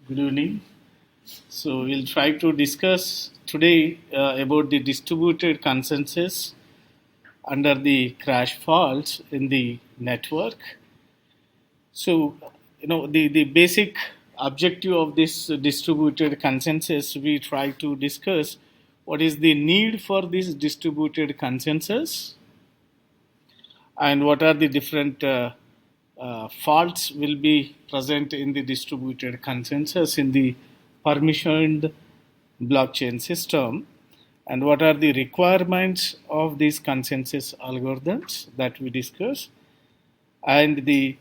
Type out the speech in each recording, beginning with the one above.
Good evening. So we'll try to discuss today about the distributed consensus under the crash faults in the network. So, the basic objective of this distributed consensus, we try to discuss what is the need for this distributed consensus and what are the different faults will be present in the distributed consensus in the permissioned blockchain system, and what are the requirements of these consensus algorithms that we discuss, and the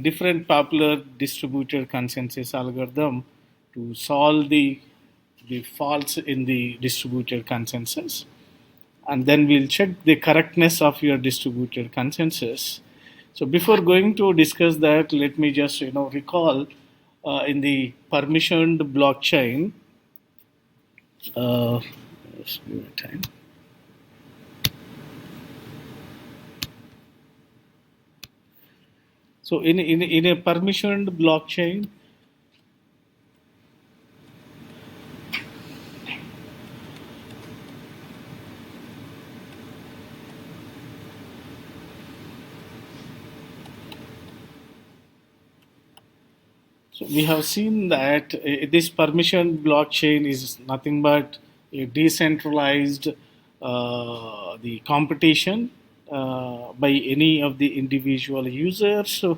different popular distributed consensus algorithm to solve the faults in the distributed consensus, and then we'll check the correctness of your distributed consensus. So before going to discuss that, let me just recall in the permissioned blockchain. Uh, just give me time. So in a permissioned blockchain, so we have seen that this permission blockchain is nothing but a decentralized the competition by any of the individual users. So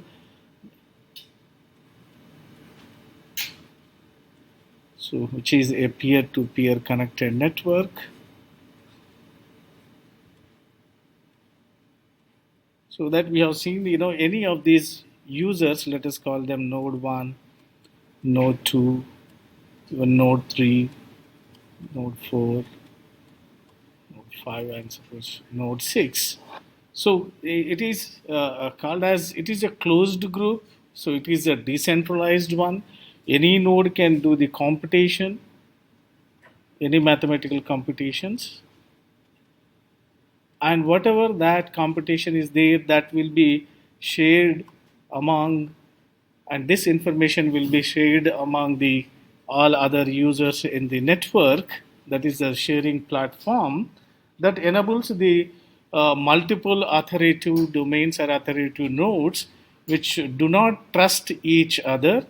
which is a peer-to-peer connected network. So that we have seen, any of these users, let us call them node 1, node 2, even node 3, node 4, node 5, and suppose node 6. So it is called as, it is a closed group. So it is a decentralized one. Any node can do the computation, any mathematical computations, and whatever that computation is there, that will be shared among, and this information will be shared among the all other users in the network. That is the sharing platform that enables the multiple authoritative domains or authoritative nodes which do not trust each other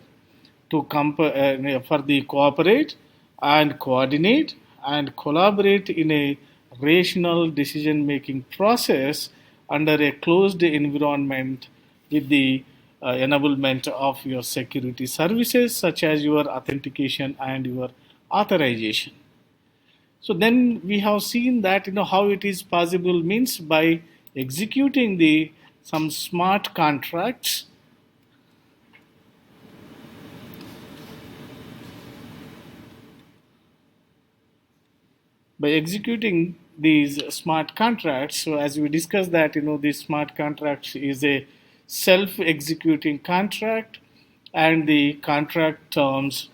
to for the cooperate and coordinate and collaborate in a rational decision making process under a closed environment with the enablement of your security services such as your authentication and your authorization. So then we have seen that how it is possible means by executing the some smart contracts. By executing these smart contracts, so as we discussed that this smart contract is a self-executing contract, and the contract terms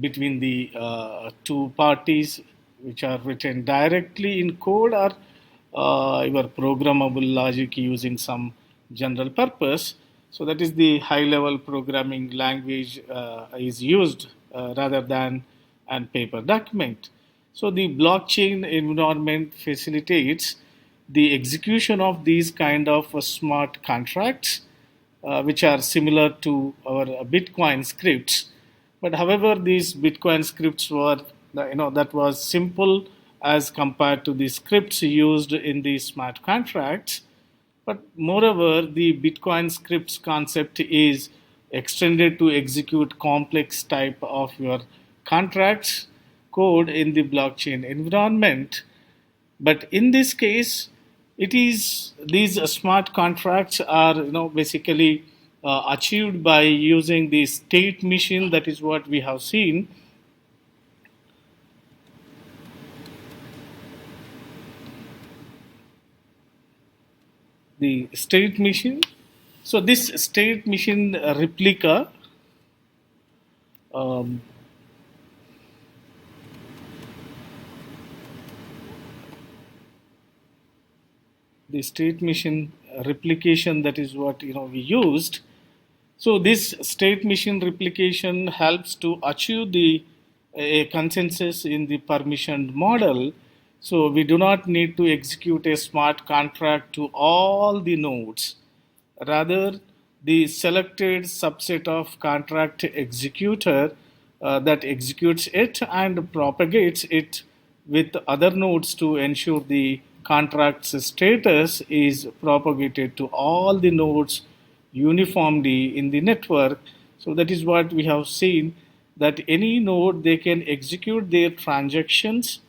between the two parties which are written directly in code or your programmable logic using some general purpose. So that is the high level programming language is used rather than an paper document. So the blockchain environment facilitates the execution of these kind of smart contracts which are similar to our Bitcoin scripts. But however, these Bitcoin scripts were, that was simple as compared to the scripts used in the smart contracts. But moreover, the Bitcoin scripts concept is extended to execute complex type of your contracts code in the blockchain environment. But in this case, it is these smart contracts are basically achieved by using the state machine. That is what we have seen. The state machine. So this state machine replica um, the state machine replication, that is what we used. So this state machine replication helps to achieve the a consensus in the permissioned model. So we do not need to execute a smart contract to all the nodes. Rather, the selected subset of contract executor that executes it and propagates it with other nodes to ensure the contract's status is propagated to all the nodes uniformly in the network. So that is what we have seen, that any node they can execute their transactions,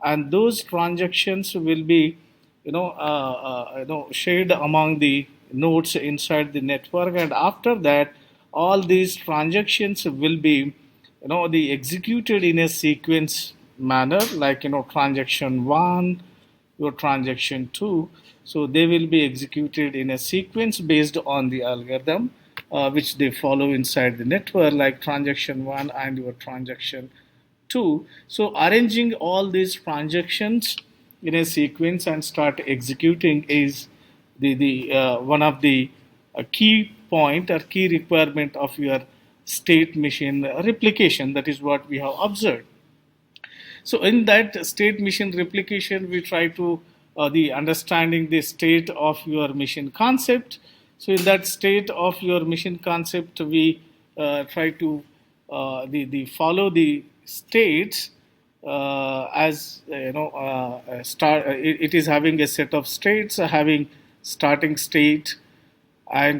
and those transactions will be shared among the nodes inside the network, and after that all these transactions will be the executed in a sequence manner, like transaction 1, your transaction 2. So they will be executed in a sequence based on the algorithm which they follow inside the network, like transaction 1 and your transaction 2. So arranging all these transactions in a sequence and start executing is the one of the key point or key requirement of your state machine replication. That is what we have observed. So in that state machine replication, we try to the understanding the state of your machine concept. So in that state of your machine concept, we try to the follow the states as start. It is having a set of states, having starting state, and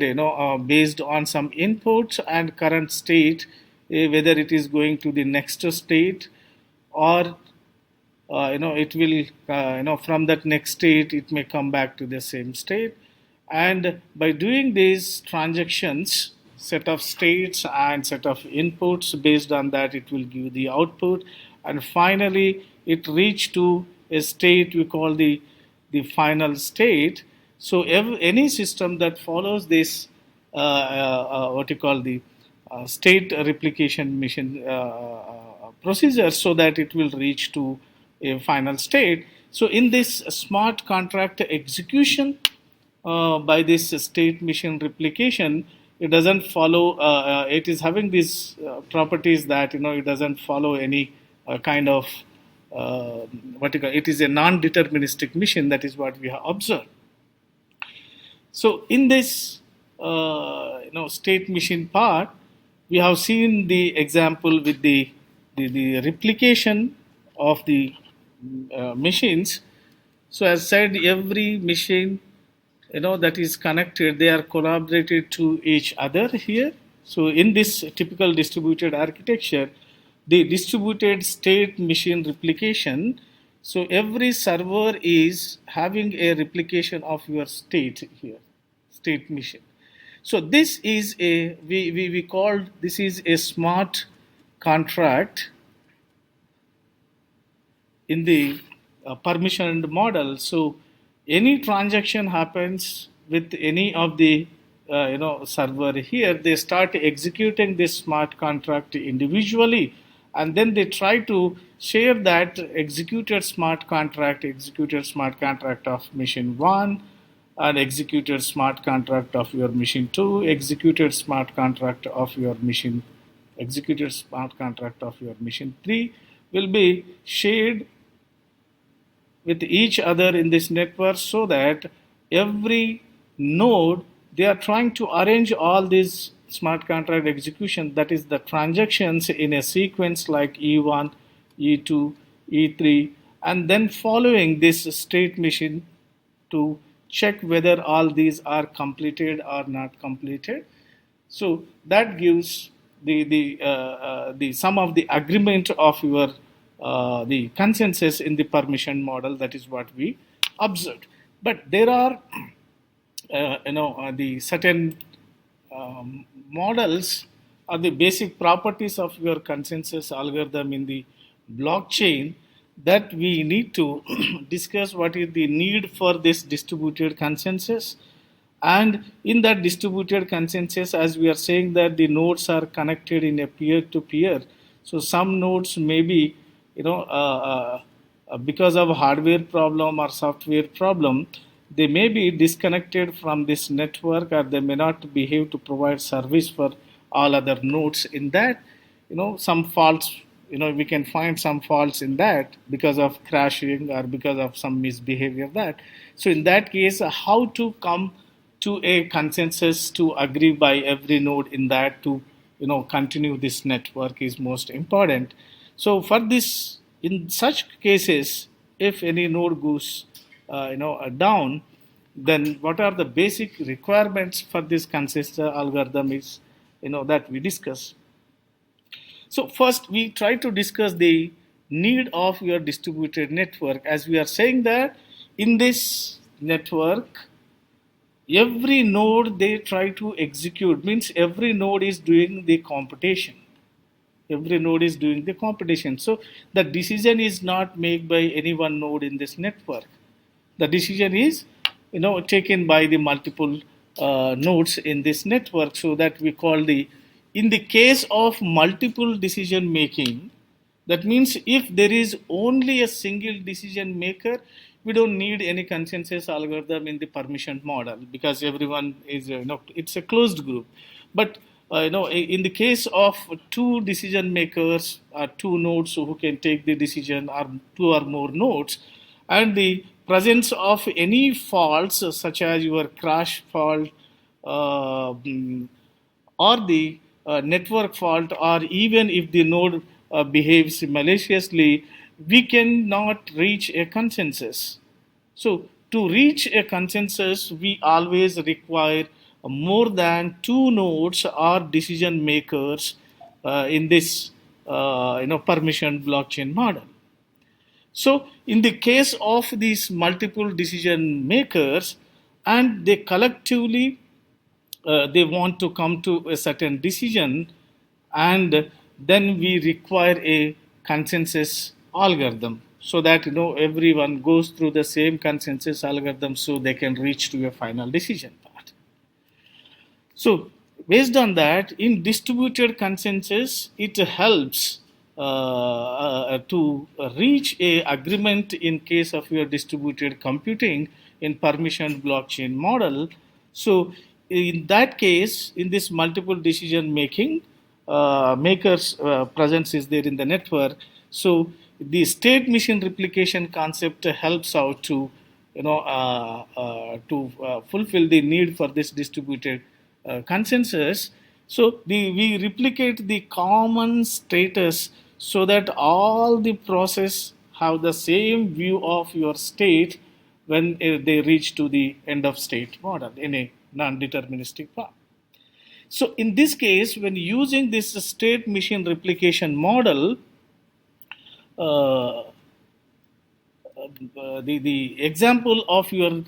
based on some inputs and current state, whether it is going to the next state, or it will from that next state it may come back to the same state. And by doing these transactions, set of states and set of inputs, based on that it will give the output, and finally it reach to a state we call the final state. So any system that follows this what you call the state replication machine procedure, so that it will reach to a final state. So in this smart contract execution by this state machine replication, it doesn't follow. It is having these properties that it doesn't follow any kind of what you call. It is a non-deterministic machine. That is what we have observed. So in this state machine part, we have seen the example with the replication of the machines. So as said, every machine that is connected, they are collaborated to each other here. So in this typical distributed architecture, the distributed state machine replication, so every server is having a replication of your state here, state machine. So this is we called this is a smart contract in the permissioned model. So any transaction happens with any of the server here, they start executing this smart contract individually, and then they try to share that executed smart contract of machine 1, and executed smart contract of your machine 2, executed smart contract of your machine 3 will be shared with each other in this network, so that every node, they are trying to arrange all these smart contract execution, that is the transactions, in a sequence like E1, E2, E3, and then following this state machine to check whether all these are completed or not completed. So that gives the sum of the agreement of your the consensus in the permission model. That is what we observed. But there are the certain models or the basic properties of your consensus algorithm in the blockchain that we need to discuss. What is the need for this distributed consensus? And in that distributed consensus, as we are saying that the nodes are connected in a peer-to-peer, so some nodes may be because of hardware problem or software problem, they may be disconnected from this network, or they may not behave to provide service for all other nodes in that. Some faults, we can find some faults in that because of crashing or because of some misbehavior that. So in that case, how to come to a consensus to agree by every node in that to continue this network is most important. So for this, in such cases, if any node goes down, then what are the basic requirements for this consensus algorithm is that we discuss. So first we try to discuss the need of your distributed network. As we are saying that in this network, every node they try to execute, means every node is doing the computation. Every node is doing the computation. So the decision is not made by any one node in this network. The decision is taken by the multiple nodes in this network. So that we call the, in the case of multiple decision making, that means if there is only a single decision maker, we don't need any consensus algorithm in the permission model, because everyone is, it's a closed group. But in the case of two decision makers or two nodes who can take the decision, or two or more nodes, and the presence of any faults such as your crash fault, or the network fault, or even if the node behaves maliciously, we cannot reach a consensus. So, to reach a consensus, we always require more than two nodes or decision makers in this permission blockchain model. So, in the case of these multiple decision makers, and they collectively they want to come to a certain decision, and then we require a consensus algorithm, so that everyone goes through the same consensus algorithm, so they can reach to a final decision part. So based on that, in distributed consensus, it helps to reach a agreement in case of your distributed computing in permission blockchain model. So in that case, in this multiple decision making, makers presence is there in the network. So the state machine replication concept helps out to fulfill the need for this distributed consensus. So we replicate the common status, so that all the process have the same view of your state when they reach to the end of state model in a non-deterministic form. So in this case, when using this state machine replication model, uh, the example of your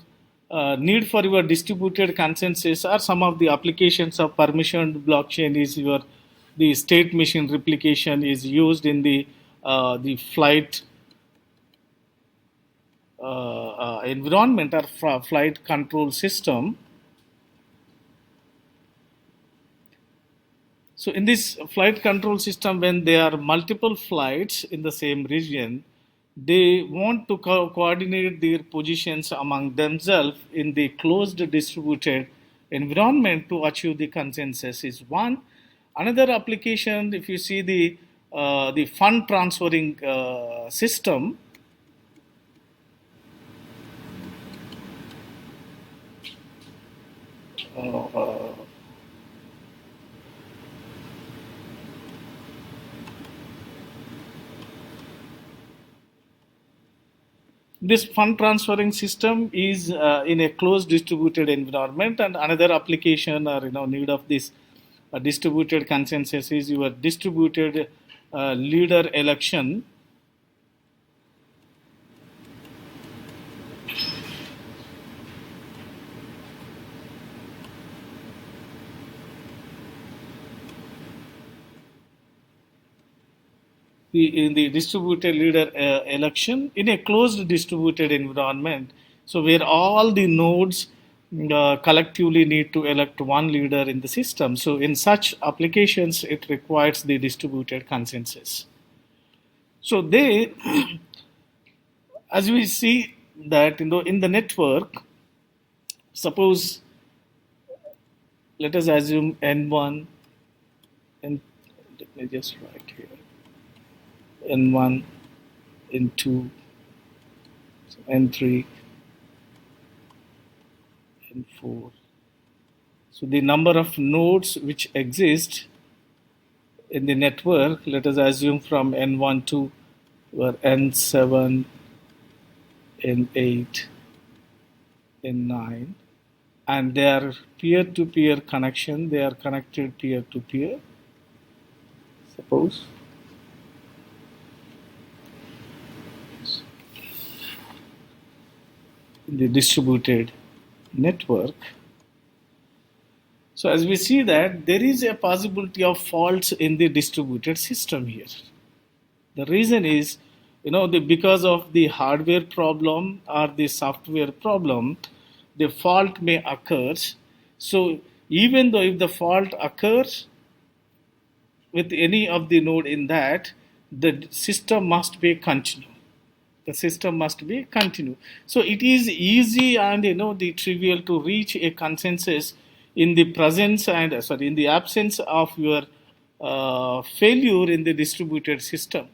need for your distributed consensus, or some of the applications of permissioned blockchain is your, the state machine replication is used in the flight environment, or flight control system. So in this flight control system, when there are multiple flights in the same region, they want to coordinate their positions among themselves in the closed distributed environment to achieve the consensus is one. Another application, if you see the fund transferring system, uh, this fund transferring system is in a closed distributed environment. And another application, or need of this distributed consensus is your distributed leader election. In the distributed leader election in a closed distributed environment, so where all the nodes collectively need to elect one leader in the system. So in such applications, it requires the distributed consensus. So they, as we see that in the network, Suppose, let us assume N1, and let me just write here N1, N2, N3, N4. So the number of nodes which exist in the network, let us assume from N1 to N7, N8, N9, and they are peer-to-peer connection. They are connected peer-to-peer. Suppose in the distributed network. So as we see that there is a possibility of faults in the distributed system here. The reason is, because of the hardware problem or the software problem, the fault may occur. So even though if the fault occurs with any of the node in that, the system must be continue. The system must be continue. So it is easy and the trivial to reach a consensus in the presence and in the absence of your failure in the distributed system.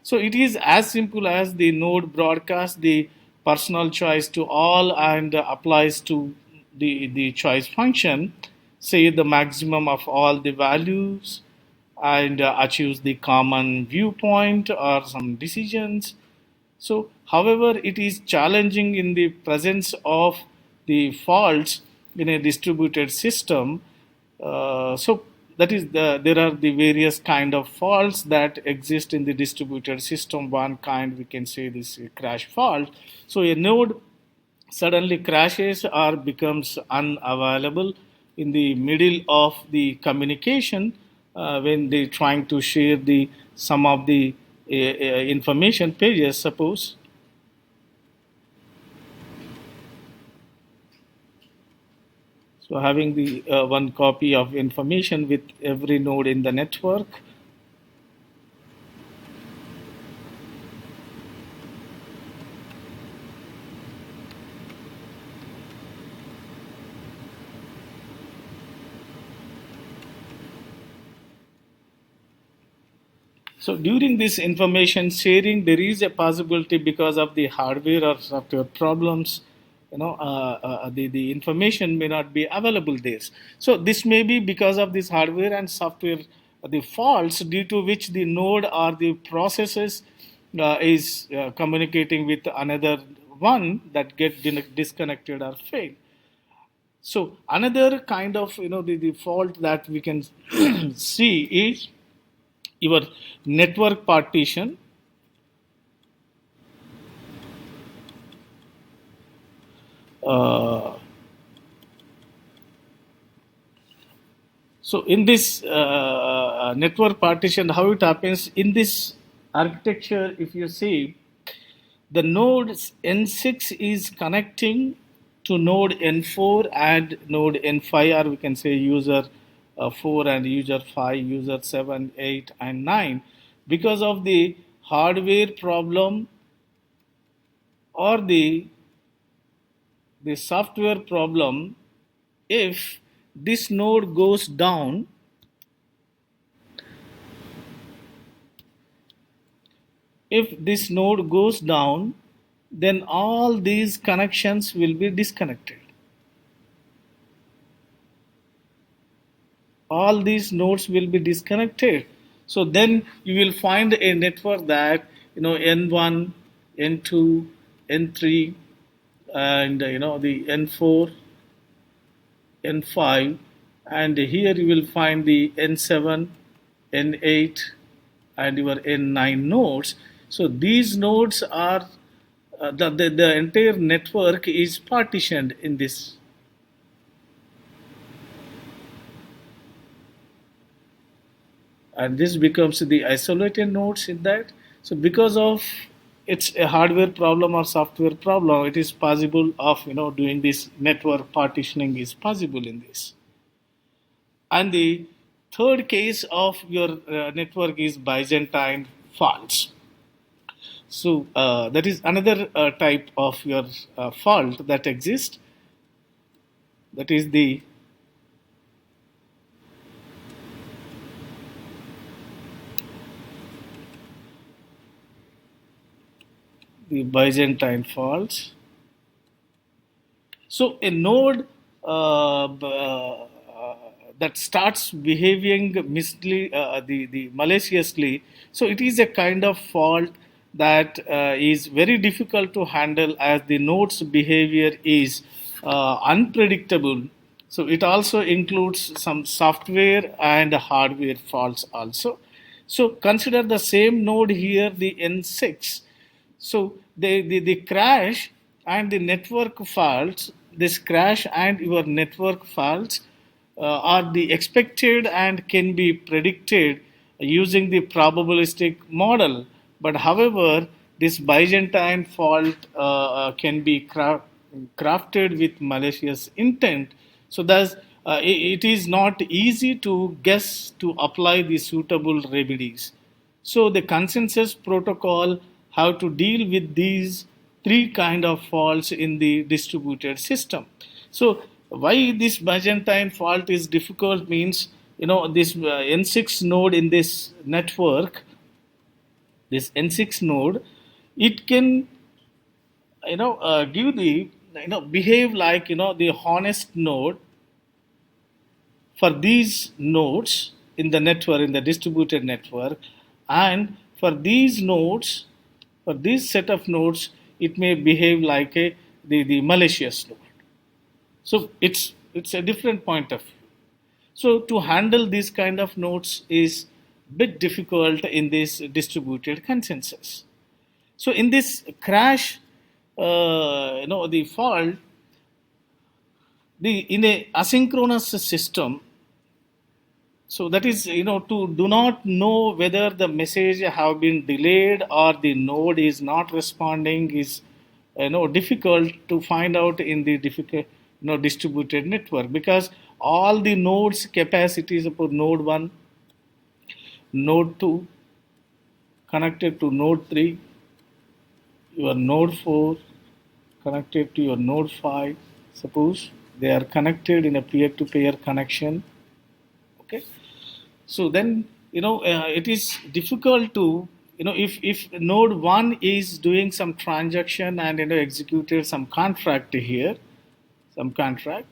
So it is as simple as the node broadcasts the personal choice to all and applies to the choice function, say the maximum of all the values, and achieves the common viewpoint or some decisions. So, however, it is challenging in the presence of the faults in a distributed system. So that is there are the various kind of faults that exist in the distributed system. One kind we can say this crash fault. So a node suddenly crashes or becomes unavailable in the middle of the communication when they trying to share the some of the information pages, suppose. So having the one copy of information with every node in the network. So during this information sharing, there is a possibility because of the hardware or software problems, the information may not be available there. So this may be because of this hardware and software, the faults due to which the node or the processes is communicating with another one that get disconnected or fail. So another kind of the fault that we can see is your network partition. Uh, so in this network partition, how it happens in this architecture, if you see, the node N6 is connecting to node N4 and node N5, or we can say user 4 and user 5, user 7, 8, and 9. Because of the hardware problem or the software problem, if this node goes down, then all these connections will be disconnected. All these nodes will be disconnected. So then you will find a network that N1, N2, N3, and the N4, N5, and here you will find the N7, N8, and your N9 nodes. So these nodes are the entire network is partitioned in this. And this becomes the isolated nodes in that. So because of it's a hardware problem or software problem, it is possible of doing this network partitioning is possible in this. And the third case of your network is Byzantine faults. So that is another type of your fault that exists. That is the Byzantine faults. So a node that starts behaving the maliciously, so it is a kind of fault that is very difficult to handle as the node's behavior is unpredictable. So it also includes some software and hardware faults also. So consider the same node here, the N6. So the crash and the network faults, this crash and your network faults are the expected and can be predicted using the probabilistic model. But however, this Byzantine fault can be crafted with malicious intent. So thus, it is not easy to guess to apply the suitable remedies. So the consensus protocol how to deal with these three kind of faults in the distributed system. So why this Byzantine fault is difficult means, this N6 node in this network, this N6 node, it can give the behave like the honest node for these nodes in the network, in the distributed network, and for these nodes, for this set of nodes, it may behave like the malicious node. So it's a different point of view. So to handle these kind of nodes is bit difficult in this distributed consensus. So in this crash, the fault, in a asynchronous system, so that is, to do not know whether the message have been delayed or the node is not responding is, difficult to find out in the difficult, distributed network, because all the nodes capacities of node 1, node 2 connected to node 3, your node 4 connected to your node 5, suppose they are connected in a peer-to-peer connection. Okay, so then it is difficult to, if node 1 is doing some transaction and executed some contract here, some contract,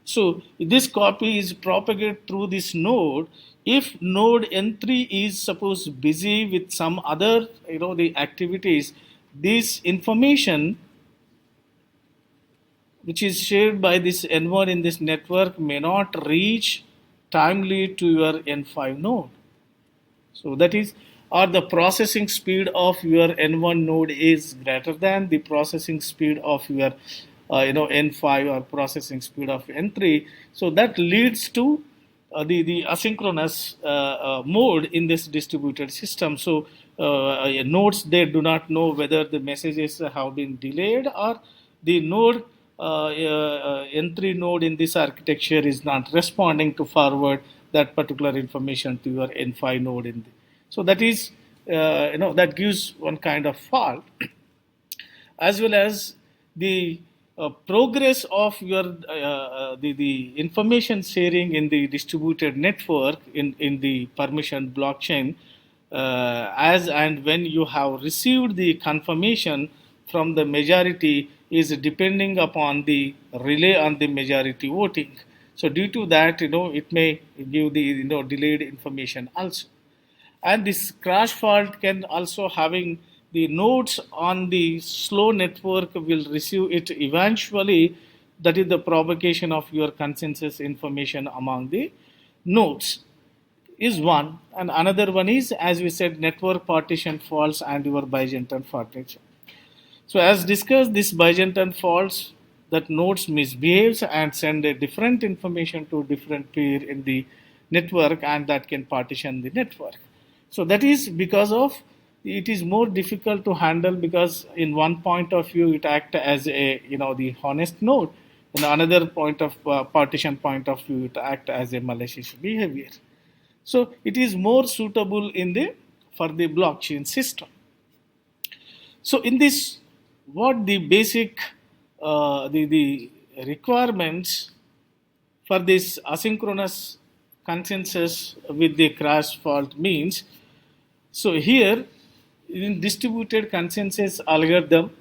so this copy is propagated through this node. If node N3 is suppose busy with some other the activities, this information which is shared by this N1 in this network may not reach timely to your N5 node. So that is, or the processing speed of your N1 node is greater than the processing speed of your N5, or processing speed of N3. So that leads to the asynchronous mode in this distributed system. So nodes, they do not know whether the messages have been delayed, or the node N3 node in this architecture is not responding to forward that particular information to your N5 node in the, so that is that gives one kind of fault. As well as the progress of your the information sharing in the distributed network in the permission blockchain, as and when you have received the confirmation from the majority, is depending upon the relay on the majority voting. So due to that, it may give the delayed information also. And this crash fault can also having the nodes on the slow network will receive it eventually. That is the propagation of your consensus information among the nodes is one, and another one is, as we said, network partition faults and your Byzantine partition. So as discussed, this Byzantine faults that nodes misbehaves and send a different information to different peer in the network, and that can partition the network. So that is because of it is more difficult to handle, because in one point of view it act as a the honest node, in another point of partition point of view it act as a malicious behavior. So it is more suitable in the for the blockchain system. So in this, what the basic the requirements for this asynchronous consensus with the crash fault means, so here in distributed consensus algorithm,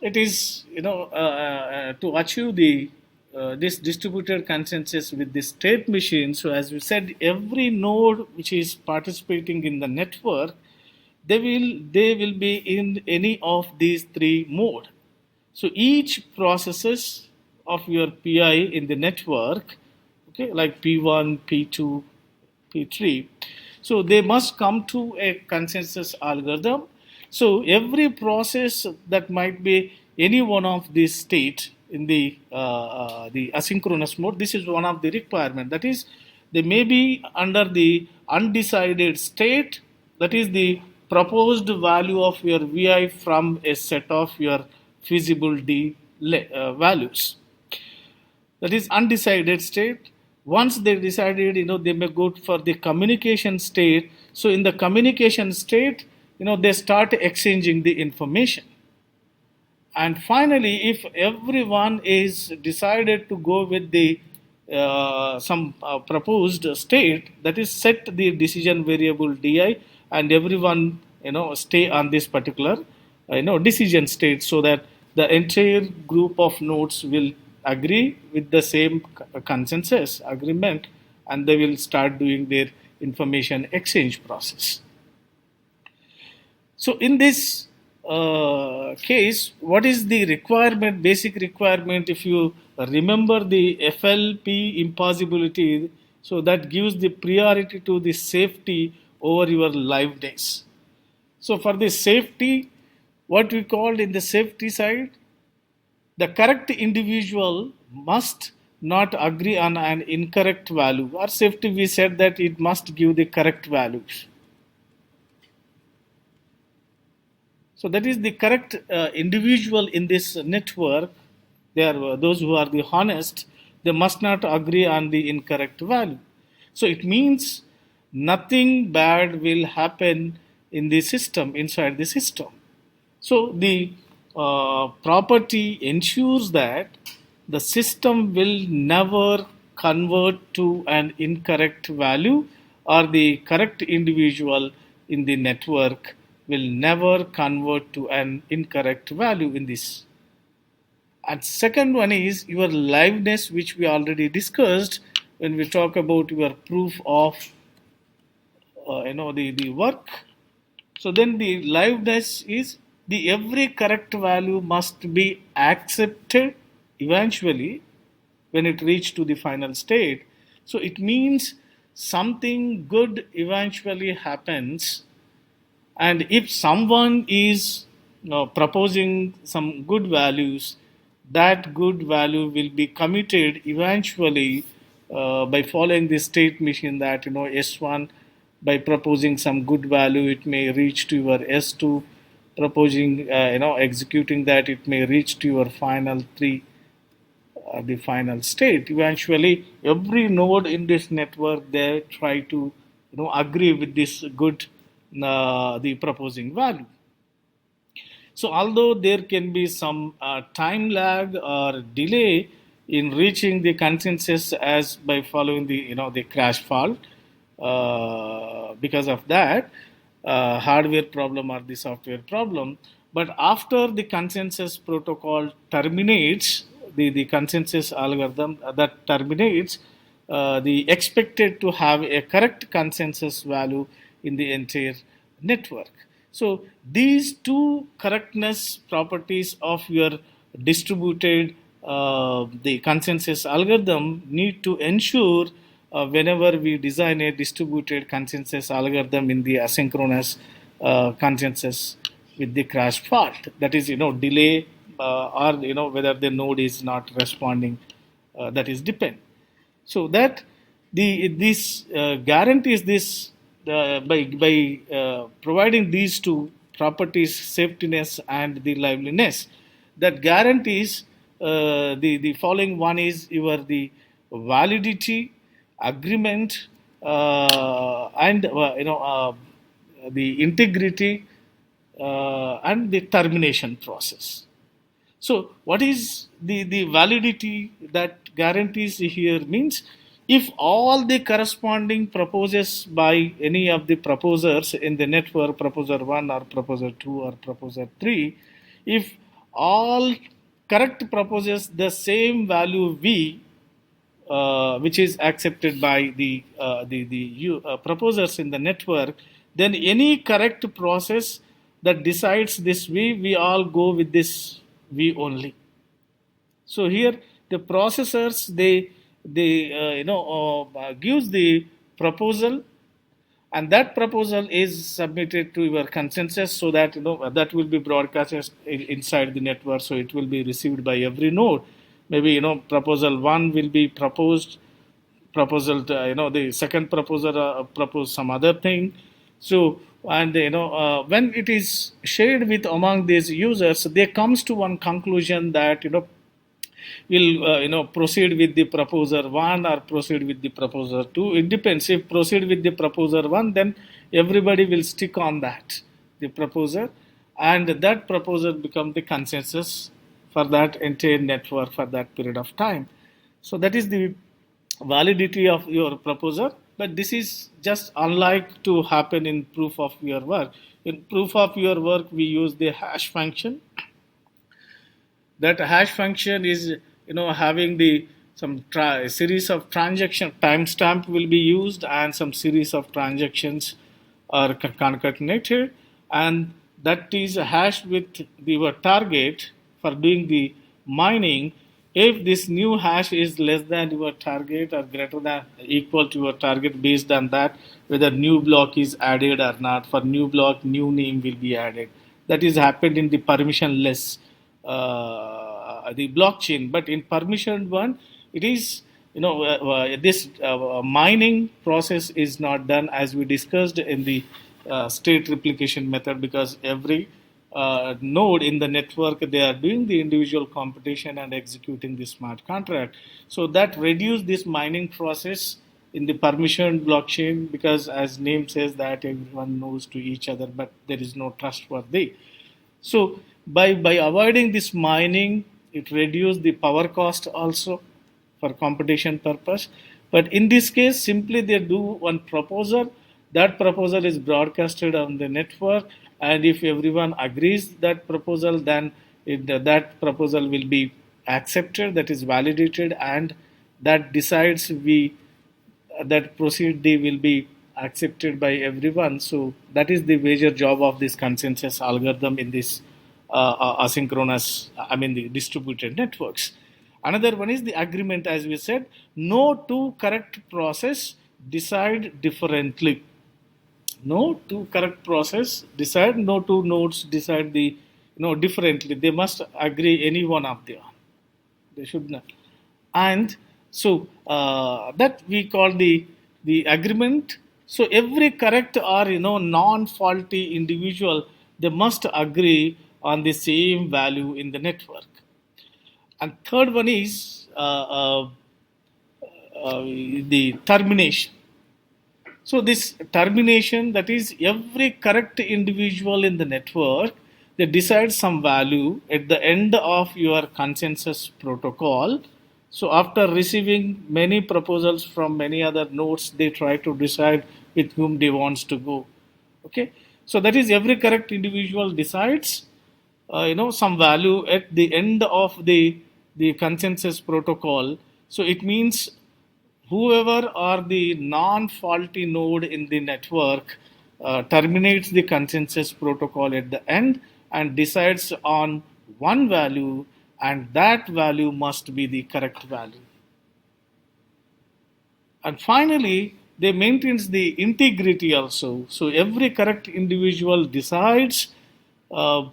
it is to achieve the this distributed consensus with the state machine. So as we said, every node which is participating in the network, they will be in any of these three mode. So each processes of your pi in the network, okay, like p1, p2, p3, so they must come to a consensus algorithm. So every process that might be any one of these state in the asynchronous mode, this is one of the requirement. That is, they may be under the undecided state, that is the proposed value of your vi from a set of your feasible d values, that is undecided state. Once they decided, they may go for the communication state. So in the communication state, they start exchanging the information. And finally, if everyone is decided to go with the some proposed state, that is set the decision variable di, and everyone stay on this particular decision state, so that the entire group of nodes will agree with the same consensus agreement, and they will start doing their information exchange process. So in this case, what is the requirement, basic requirement? If you remember the FLP impossibility, so that gives the priority to the safety over your liveness. So for the safety, what we called in the safety side, the correct individual must not agree on an incorrect value. Or safety, we said that it must give the correct values. So that is the correct individual in this network. They are those who are the honest. They must not agree on the incorrect value. So it means nothing bad will happen in the system, inside the system. So the property ensures that the system will never convert to an incorrect value, or the correct individual in the network will never convert to an incorrect value in this. And second one is your liveness, which we already discussed when we talk about your proof of the work. So then the liveness is the every correct value must be accepted eventually when it reaches to the final state. So it means something good eventually happens, and if someone is proposing some good values, that good value will be committed eventually by following the state machine, that S1, by proposing some good value, it may reach to your S2, proposing executing that, it may reach to your final 3, the final state. Eventually every node in this network, they try to agree with this good the proposing value. So although there can be some time lag or delay in reaching the consensus as by following the the crash fault, because of that hardware problem or the software problem, but after the consensus protocol terminates, the consensus algorithm that terminates, the expected to have a correct consensus value in the entire network. So these two correctness properties of your distributed the consensus algorithm need to ensure whenever we design a distributed consensus algorithm in the asynchronous consensus with the crash fault, that is delay or whether the node is not responding, that is depend. So that this guarantees this by providing these two properties, safetiness and the liveliness, that guarantees the following one is your the validity, agreement, and the integrity and the termination process. So what is the validity that guarantees here means if all the corresponding proposes by any of the proposers in the network, proposer 1 or proposer 2 or proposer 3, if all correct proposes the same value V, which is accepted by the proposers in the network, then any correct process that decides this V, we all go with this V only. So here the processors they gives the proposal, and that proposal is submitted to your consensus so that that will be broadcasted inside the network, so it will be received by every node. Maybe proposal 1 will be proposed, proposal the second proposer propose some other thing. So and when it is shared with among these users, they comes to one conclusion that will proceed with the proposer 1 or proceed with the proposer 2. It depends. If proceed with the proposer 1, then everybody will stick on that the proposer, and that proposer become the consensus for that entire network for that period of time. So that is the validity of your proposer. But this is just unlike to happen in proof of your work. In proof of your work, we use the hash function. That hash function is having the some series of transaction timestamp will be used, and some series of transactions are concatenated, and that is hashed with your target for doing the mining. If this new hash is less than your target or greater than equal to your target, based on that whether new block is added or not. For new block, new name will be added. That is happened in the permissionless the blockchain. But in permissioned one, it is this mining process is not done as we discussed in the state replication method, because every node in the network, they are doing the individual computation and executing the smart contract. So that reduce this mining process in the permissioned blockchain, because as name says that everyone knows to each other, but there is no trustworthy. So by avoiding this mining, it reduces the power cost also for computation purpose. But in this case, simply they do one proposal. That proposal is broadcasted on the network, and if everyone agrees that proposal, then that proposal will be accepted, that is validated, and that decides we that procedure will be accepted by everyone. So that is the major job of this consensus algorithm in this asynchronous, I mean the distributed networks. Another one is the agreement, as we said, no two correct process decide differently. No two correct process decide, no two nodes decide the differently. They must agree any one of them. They should not. And so that we call the agreement. So every correct or non-faulty individual, they must agree on the same value in the network. And third one is the termination. So this termination, that is every correct individual in the network, they decide some value at the end of your consensus protocol. So after receiving many proposals from many other nodes, they try to decide with whom they wants to go. Okay, so that is every correct individual decides some value at the end of the consensus protocol. So it means whoever are the non-faulty node in the network terminates the consensus protocol at the end and decides on one value, and that value must be the correct value. And finally, they maintains the integrity also. So every correct individual decides uh,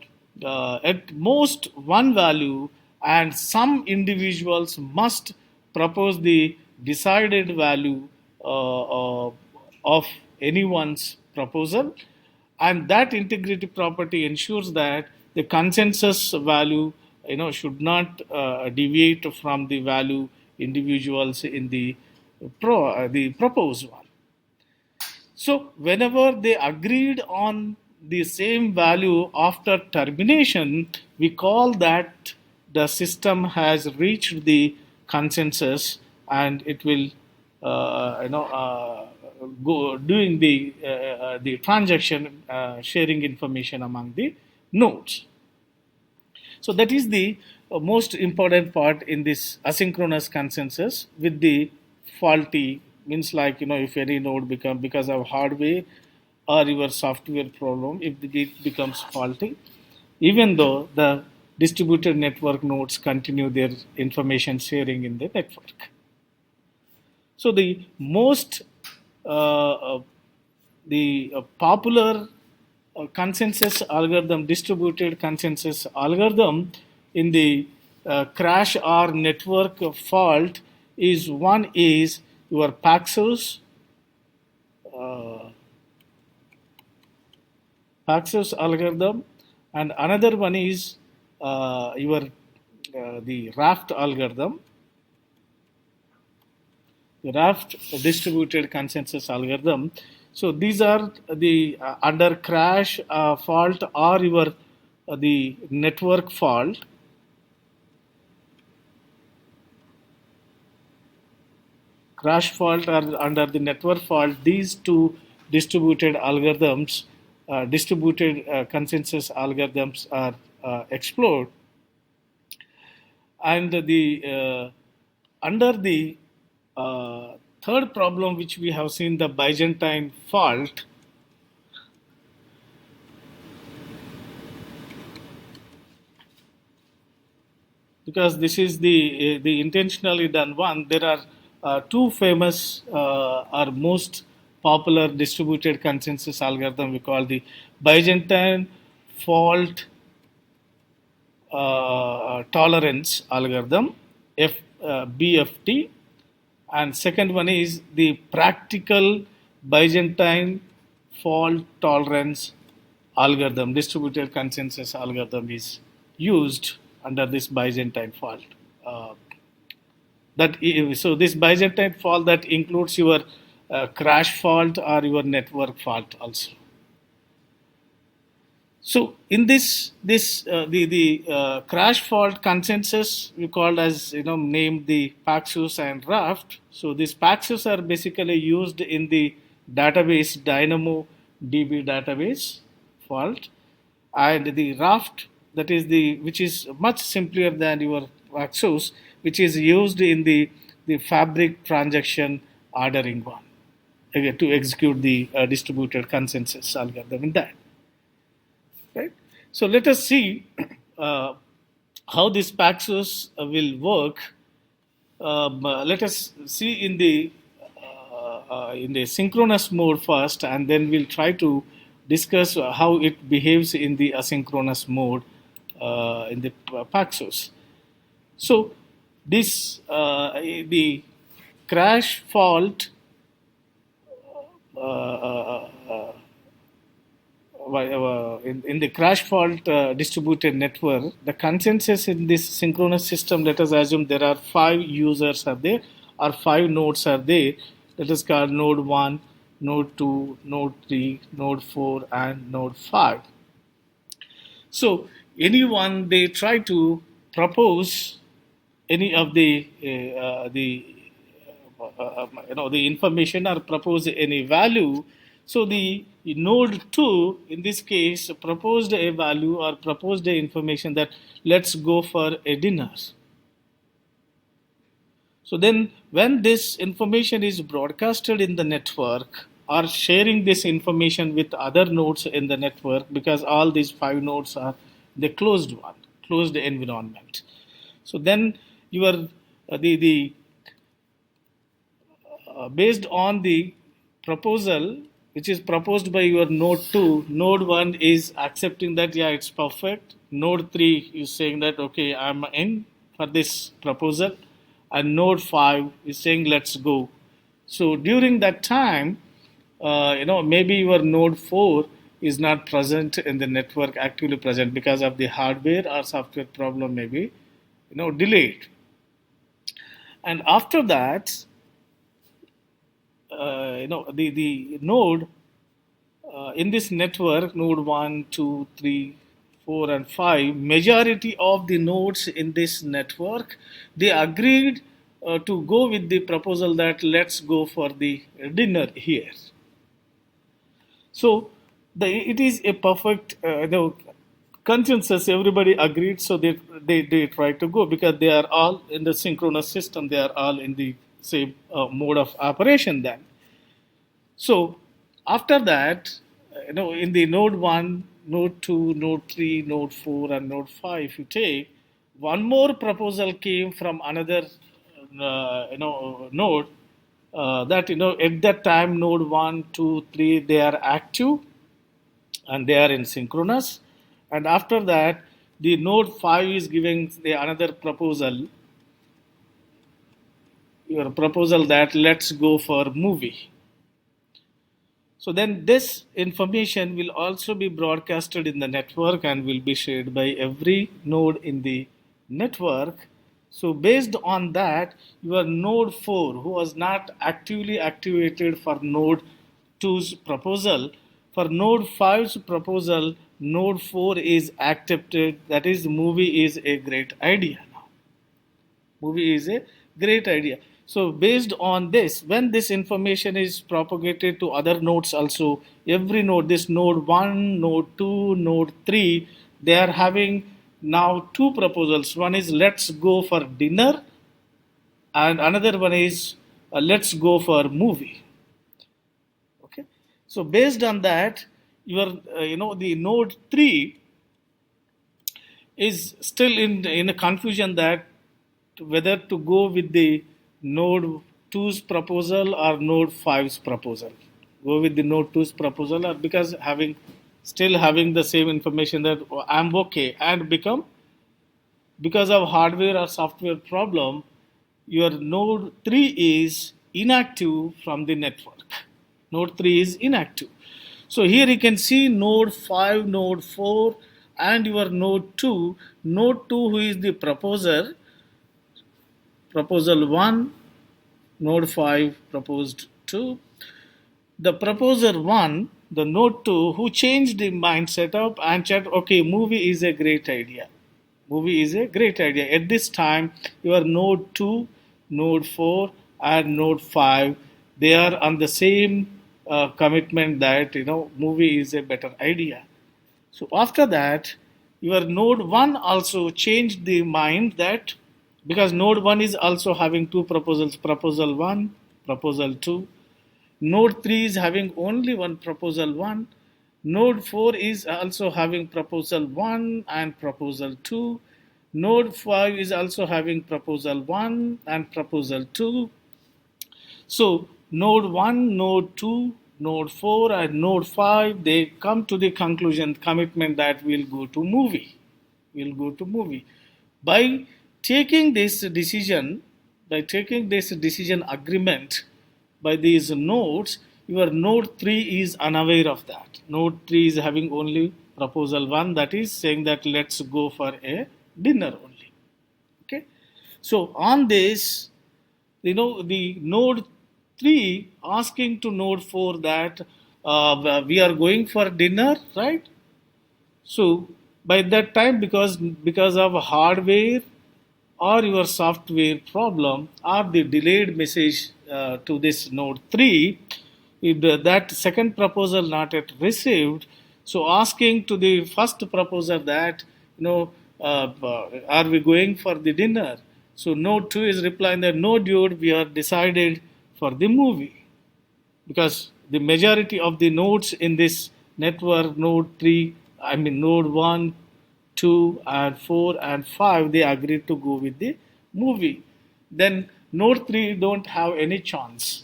at most one value, and some individuals must propose the decided value of anyone's proposal, and that integrity property ensures that the consensus value should not deviate from the value individuals in the proposed one. So whenever they agreed on the same value after termination, we call that the system has reached the consensus, and it will go doing the transaction, sharing information among the nodes. So that is the most important part in this asynchronous consensus. With the faulty means, like, if any node become, because of hardware or your software problem, if it becomes faulty, even though the distributed network nodes continue their information sharing in the network. So uh, the popular consensus algorithm, distributed consensus algorithm in the crash or network fault is, one is your uh, Paxos algorithm, and another one is your the raft algorithm, the raft distributed consensus algorithm. So these are the under crash fault or your the network fault. Crash fault or under the network fault, these two distributed algorithms, distributed consensus algorithms are explored. And the under the third problem which we have seen, the Byzantine fault, because this is the intentionally done one. There are two famous or most popular distributed consensus algorithm. We call the Byzantine fault tolerance algorithm, BFT, and second one is the practical Byzantine fault tolerance algorithm. Distributed consensus algorithm is used under this Byzantine fault. Uh, so this Byzantine fault that includes your crash fault or your network fault also. So in the crash fault consensus, we called as, named the Paxos and Raft. So these Paxos are basically used in the database DynamoDB database fault, and the Raft, that is the which is much simpler than your Paxos, which is used in the Fabric transaction ordering one, to execute the distributed consensus algorithm in that. Right? So let us see uh, how this Paxos will work. Let us see in the synchronous mode first, and then we'll try to discuss how it behaves in the asynchronous mode in the Paxos. So this the crash fault in the crash fault distributed network, the consensus in this synchronous system, let us assume there are 5 users are there, or 5 nodes are there. Let us call node 1, node 2, node 3, node 4, and node 5. So anyone they try to propose any of the information or propose any value. So the node 2 in this case proposed a value or proposed a information that let's go for a dinner. So then when this information is broadcasted in the network, or sharing this information with other nodes in the network, because all these 5 nodes are the closed environment. So then your the based on the proposal which is proposed by your node 2, node 1 is accepting that, yeah, it's perfect. Node 3 is saying that, okay, I'm in for this proposal, and node 5 is saying let's go. So during that time, maybe your node 4 is not present in the network, actively present, because of the hardware or software problem, maybe delayed. And after that, the node in this network, node 1, 2, 3, 4 and 5, majority of the nodes in this network, they agreed to go with the proposal that let's go for the dinner here. So it is a perfect consensus. Everybody agreed, so they try to go because they are all in the synchronous system. They are all in the same mode of operation then. So after that, in the node 1, node 2, node 3, node 4, and node 5, if you take, one more proposal came from another node that at that time node 1, 2, 3 they are active and they are in synchronous, and after that the node 5 is giving the another proposal, your proposal that let's go for movie. So then this information will also be broadcasted in the network and will be shared by every node in the network. So based on that, your node 4, who was not actively activated for node 2's proposal, for node 5's proposal, node 4 is accepted. That is, movie is a great idea now. Movie is a great idea. So based on this, when this information is propagated to other nodes also, every node, this node 1, node 2, node 3, they are having now two proposals. One is let's go for dinner, and another one is let's go for movie. Okay. So based on that, your the node 3 is still in a confusion that whether to go with the node 2's proposal or node 5's proposal. Go with the node 2's proposal, or because still having the same information that I'm okay, and because of hardware or software problem, your node 3 is inactive from the network. Node 3 is inactive. So here you can see node 5, node 4, and your node 2. Node 2, who is the proposer, proposal 1, node 5 proposed 2. The proposer 1, the node 2, who changed the mind setup and said, okay, movie is a great idea. Movie is a great idea. At this time, your node 2, node 4, and node 5, they are on the same commitment that, movie is a better idea. So after that, your node 1 also changed the mind that, because node 1 is also having two proposals, proposal 1, proposal 2. Node 3 is having only one proposal 1. Node 4 is also having proposal 1 and proposal 2. Node 5 is also having proposal 1 and proposal 2. So node 1, node 2, node 4, and node 5, they come to the conclusion, commitment that we'll go to movie. We'll go to movie. By taking this decision agreement by these nodes, your node 3 is unaware of that. Node 3 is having only proposal 1, that is saying that let's go for a dinner only. Okay. So on this, the node 3 asking to node 4 that we are going for dinner, right? So by that time, because of hardware or your software problem or the delayed message to this node 3, if that second proposal not yet received, so asking to the first proposer that are we going for the dinner? So node 2 is replying that no dude, we are decided for the movie, because the majority of the nodes in this network, node 1, 2, and 4, and 5, they agreed to go with the movie. Then node 3 don't have any chance,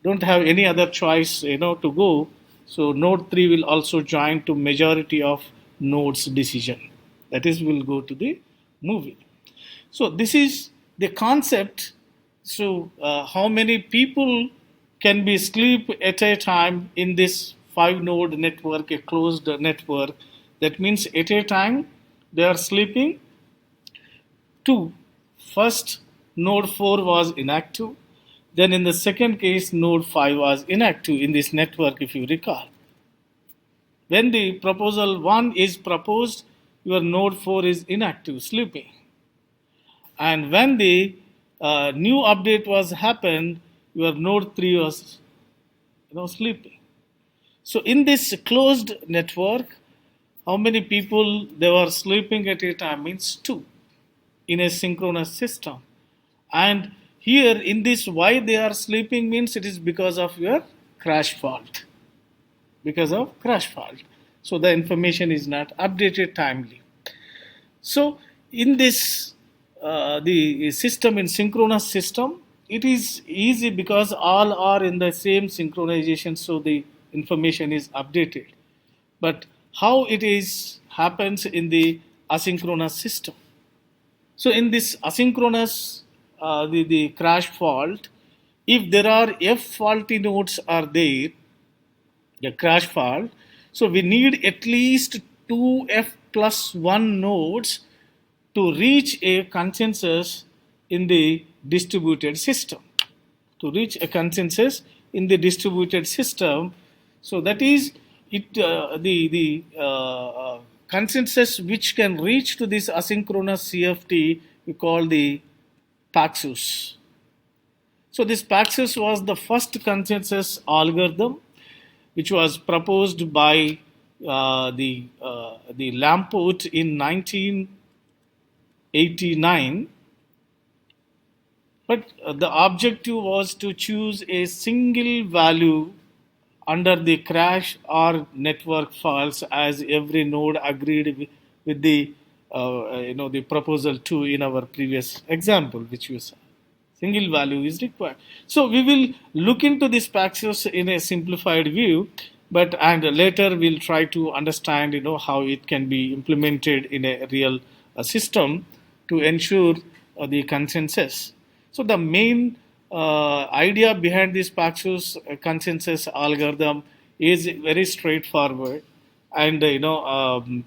don't have any other choice, to go. So node 3 will also join to majority of nodes decision. That is, will go to the movie. So this is the concept. So how many people can be sleep at a time in this 5-node network, a closed network? That means at a time they are sleeping 2. First, node 4 was inactive. Then in the second case, node 5 was inactive in this network, if you recall. When the proposal 1 is proposed, your node 4 is inactive, sleeping. And when the new update was happened, your node 3 was sleeping. So in this closed network, how many people they were sleeping at a time means 2 in a synchronous system. And here in this, why they are sleeping means it is because of your crash fault. Because of crash fault. So the information is not updated timely. So in this, the system in synchronous system, it is easy because all are in the same synchronization, so the information is updated. But how it is happens in the asynchronous system? So in this asynchronous, the crash fault, if there are f faulty nodes are there, the crash fault, so we need at least two f plus 1 nodes to reach a consensus in the distributed system. To reach a consensus in the distributed system, so that is it. The consensus which can reach to this asynchronous CFT we call the Paxos. So this Paxos was the first consensus algorithm which was proposed by the Lamport in 1989. But the objective was to choose a single value under the crash or network faults, as every node agreed with the the proposal 2 in our previous example which you saw. Single value is required. So we will look into this Paxos in a simplified view, but and later we'll try to understand how it can be implemented in a real system to ensure the consensus. So the main idea behind this Paxos consensus algorithm is very straightforward, and we'll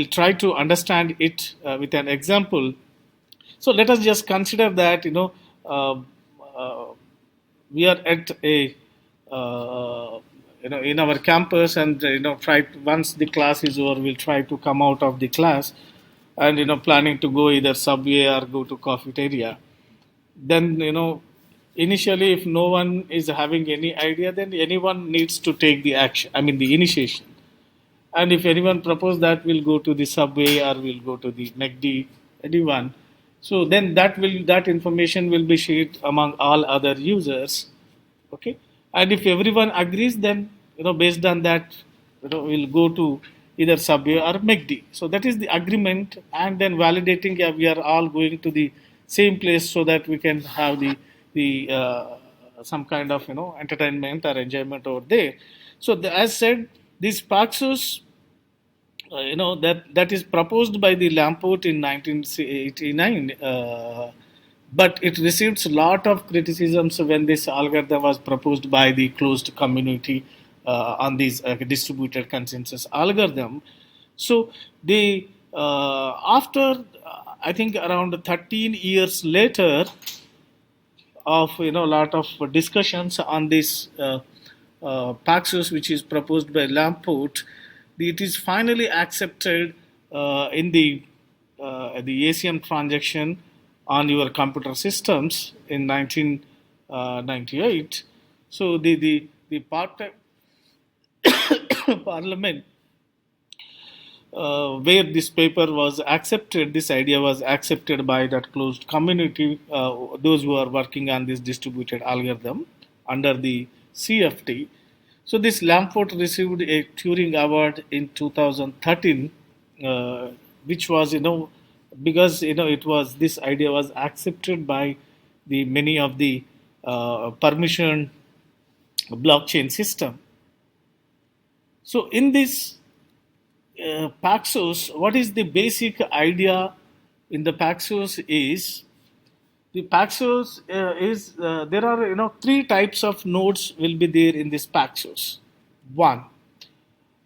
try to understand it with an example. So let us just consider that uh, uh, we are at a in our campus, and try to, once the class is over, we'll try to come out of the class, and planning to go either subway or go to cafeteria. Then initially, if no one is having any idea, then anyone needs to take the action. I mean the initiation. And if anyone propose that we'll go to the subway or we'll go to the McD, anyone, so then that information will be shared among all other users. Okay, and if everyone agrees, then based on that, we'll go to either subway or McD. So that is the agreement, and then validating, yeah, we are all going to the same place so that we can have the some kind of entertainment or enjoyment over there. So as said, this Paxos, that is proposed by the Lamport in 1989, but it received a lot of criticisms when this algorithm was proposed by the closed community on this distributed consensus algorithm. So they after I think around 13 years later of a lot of discussions on this Paxos, which is proposed by Lamport, it is finally accepted in the ACM transaction on your computer systems in 1998. So the part-time parliament where this paper was accepted, this idea was accepted by that closed community, those who are working on this distributed algorithm under the CFT. So this Lamport received a Turing Award in 2013, which was because it was this idea was accepted by the many of the permission blockchain system. So in this Paxos, what is the basic idea in the Paxos is the Paxos is there are three types of nodes will be there in this Paxos. One,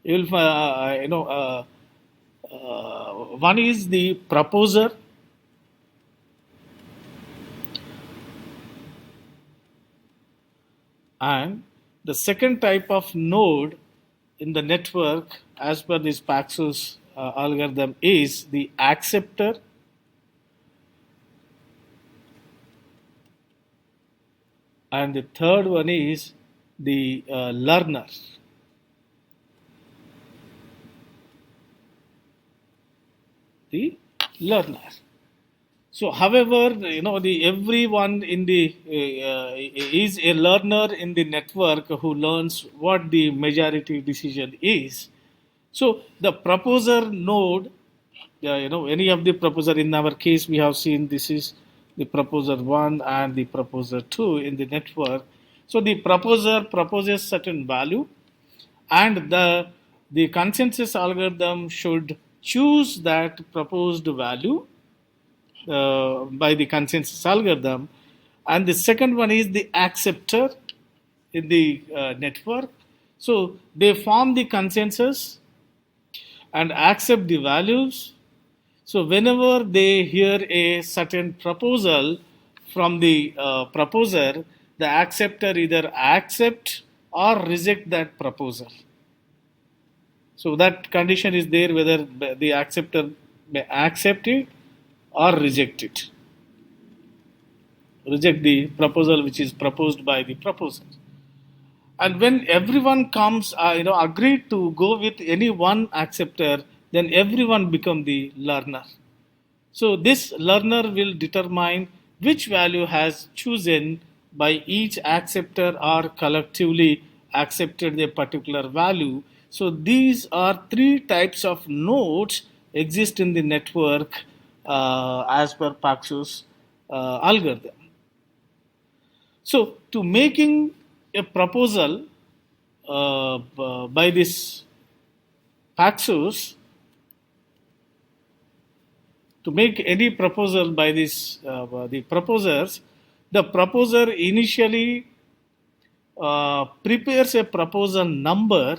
you will one is the proposer, and the second type of node in the network as per this Paxos algorithm is the acceptor, and the third one is the learner. The learner. So, however, the everyone in the is a learner in the network who learns what the majority decision is. So, the proposer node, any of the proposer, in our case, we have seen this is the proposer 1 and the proposer 2 in the network. So, the proposer proposes certain value, and the consensus algorithm should choose that proposed value by the consensus algorithm. And the second one is the acceptor in the network. So they form the consensus and accept the values. So whenever they hear a certain proposal from the proposer, the acceptor either accept or reject that proposal. So that condition is there whether the acceptor may accept it or reject it. Reject the proposal which is proposed by the proposer. And when everyone comes, agreed to go with any one acceptor, then everyone become the learner. So this learner will determine which value has chosen by each acceptor or collectively accepted a particular value. So these are three types of nodes exist in the network as per Paxos algorithm. So to making a proposal by this Paxos, to make any proposal by this the proposers, the proposer initially prepares a proposal number.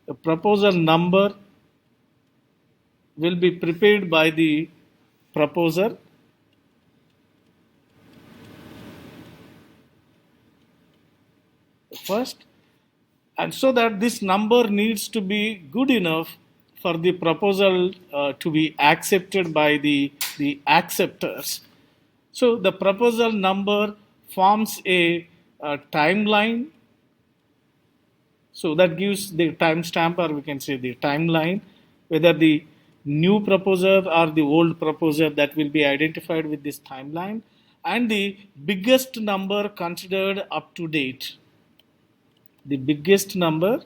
The proposal number will be prepared by the proposer. First, and so that this number needs to be good enough for the proposal to be accepted by the acceptors. So the proposal number forms a timeline. So that gives the timestamp, or we can say the timeline, whether the new proposer or the old proposer, that will be identified with this timeline, and the biggest number considered up to date. The biggest number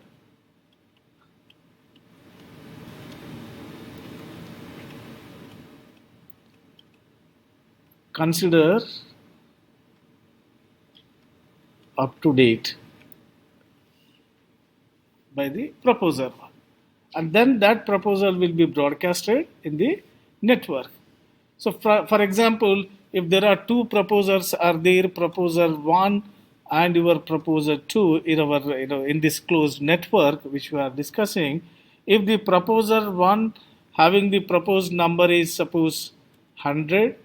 consider up to date by the proposer, and then that proposal will be broadcasted in the network. So for example, if there are two proposers are there, proposer 1 and your proposer 2 in our in this closed network which we are discussing, if the proposer 1 having the proposed number is suppose 100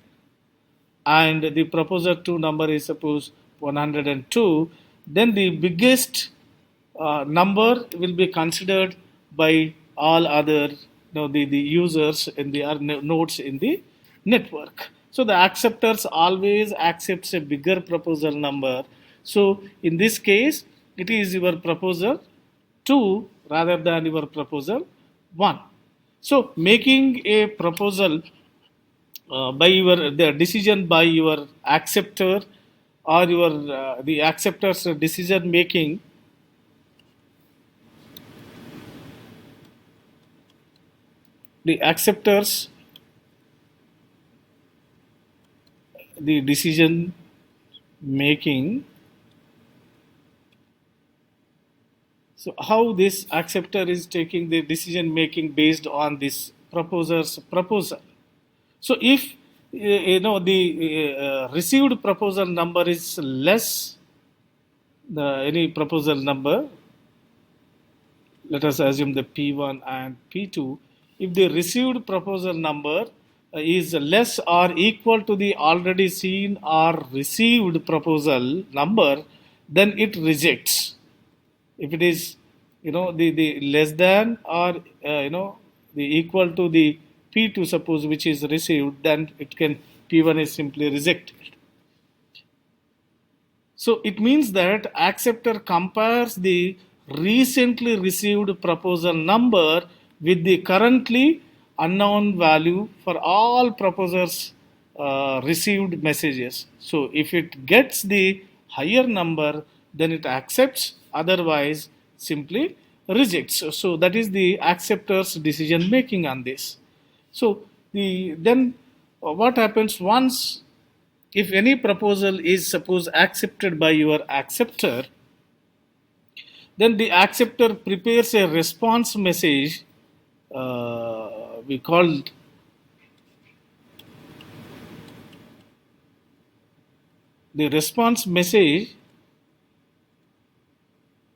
and the proposer 2 number is suppose 102, then the biggest number will be considered by all other the users in the nodes in the network. So the acceptors always accepts a bigger proposal number. So in this case, it is your proposal 2 rather than your proposal 1. So making a proposal by your the decision by your acceptor or your the acceptor's decision making the acceptors the decision making. So how this acceptor is taking the decision making based on this proposer's proposal. So if the received proposal number is less any proposal number, let us assume the P1 and P2, if the received proposal number is less or equal to the already seen or received proposal number, then it rejects. If it is, the less than or the equal to the P2, suppose, which is received, then it can, P1 is simply rejected. So it means that acceptor compares the recently received proposal number with the currently unknown value for all proposers received messages. So if it gets the higher number, then it accepts, otherwise simply rejects. So that is the acceptor's decision making on this. So then what happens once, if any proposal is suppose accepted by your acceptor, then the acceptor prepares a response message, we called the response message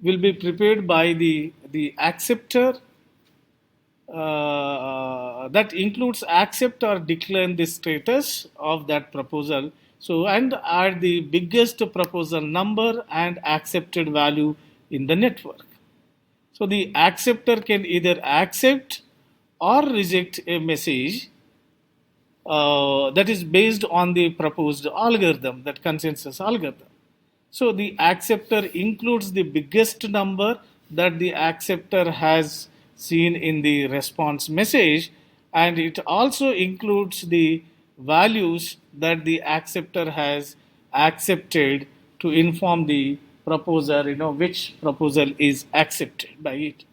will be prepared by the acceptor, that includes accept or decline the status of that proposal. So, and add the biggest proposal number and accepted value in the network. So the acceptor can either accept or reject a message that is based on the proposed algorithm, that consensus algorithm. So the acceptor includes the biggest number that the acceptor has seen in the response message, and it also includes the values that the acceptor has accepted to inform the proposer, which proposal is accepted by it.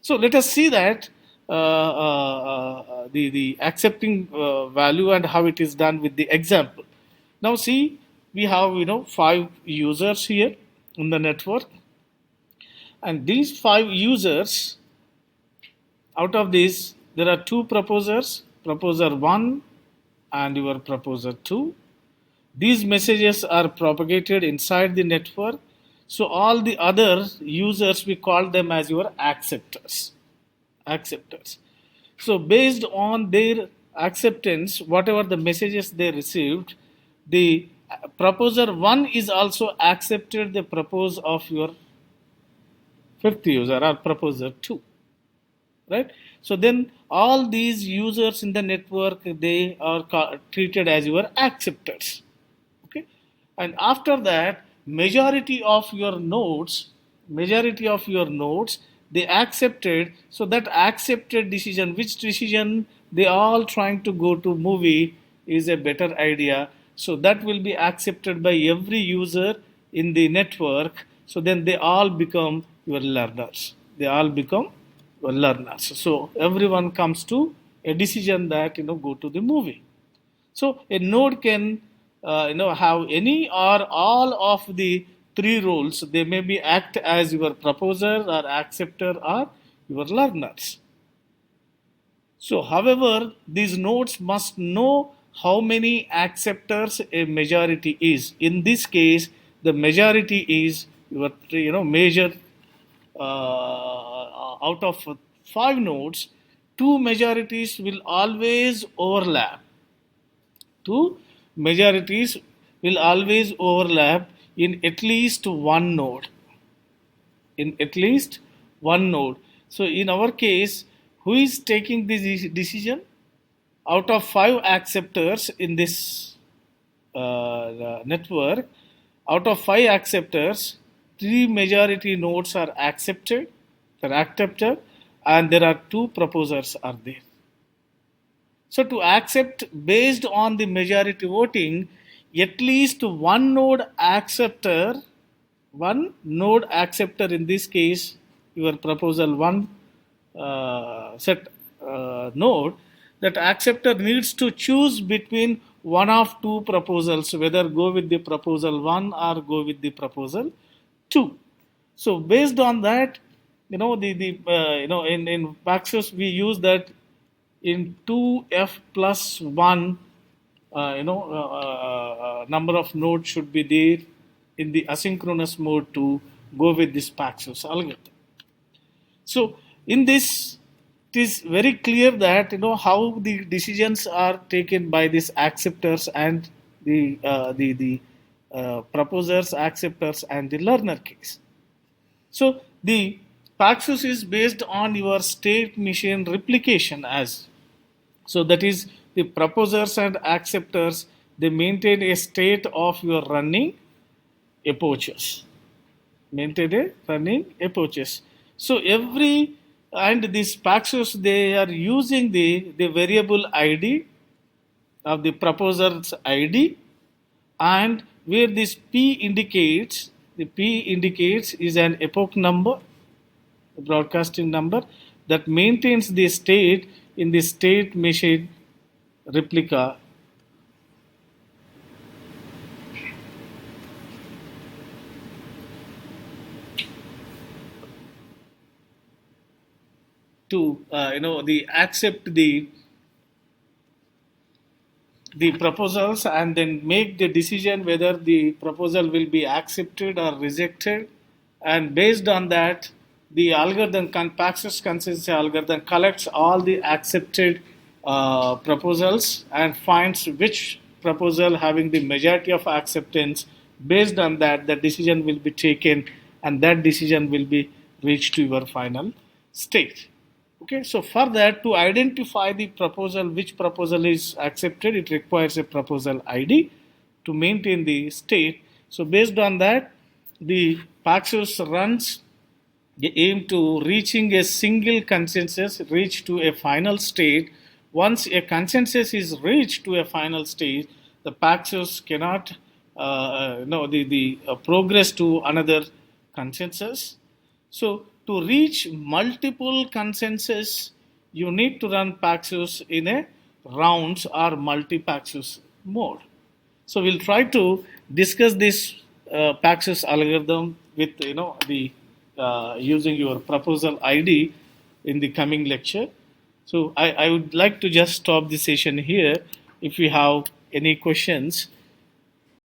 So let us see that the accepting value and how it is done with the example. Now see, we have 5 users here in the network, and these 5 users, out of these there are 2 proposers, proposer 1 and your proposer 2. These messages are propagated inside the network. So all the other users, we call them as your acceptors. So based on their acceptance, whatever the messages they received, the proposer 1 is also accepted the propose of your 5th user or proposer 2. Right? So then all these users in the network, they are treated as your acceptors. Okay? And after that, majority of your nodes, they accepted. So that accepted decision, which decision they all trying to go to movie is a better idea. So that will be accepted by every user in the network. So then they all become your learners. So everyone comes to a decision that go to the movie. So a node can have any or all of the 3 roles. They may be act as your proposer or acceptor or your learners. So however, these nodes must know how many acceptors a majority is. In this case, the majority is your major out of 5 nodes, 2 majorities will always overlap. 2 majorities will always overlap in at least one node. So in our case, who is taking this decision? Out of 5 acceptors in this network, out of 5 acceptors, 3 majority nodes are accepted, and there are 2 proposers are there. So to accept based on the majority voting, at least one node acceptor in this case, your proposal 1 set node, that acceptor needs to choose between one of 2 proposals, whether go with the proposal 1 or go with the proposal 2. So based on that, in Paxos we use that in 2f plus 1 number of nodes should be there in the asynchronous mode to go with this Paxos algorithm. So in this, it is very clear that how the decisions are taken by these acceptors and the proposers, acceptors, and the learner case. So the Paxos is based on your state machine replication as so that is the proposers and acceptors, they maintain a state of your running approaches. Maintain a running approaches. So every and these Paxos they are using the variable ID of the proposer's ID, and where this P indicates, the P indicates is an epoch number, a broadcasting number that maintains the state in the state machine replica. To the accept the proposals and then make the decision whether the proposal will be accepted or rejected, and based on that the algorithm Paxos consensus algorithm collects all the accepted proposals and finds which proposal having the majority of acceptance. Based on that the decision will be taken and that decision will be reached to your final state. Okay, so for that, to identify the proposal, which proposal is accepted, it requires a proposal ID to maintain the state. So based on that, the Paxos runs the aim to reaching a single consensus, reach to a final state. Once a consensus is reached to a final state, the Paxos cannot progress to another consensus. So to reach multiple consensus, you need to run Paxos in a rounds or multi-Paxos mode. So we'll try to discuss this Paxos algorithm with the using your proposal ID in the coming lecture. So I would like to just stop the session here. If you have any questions,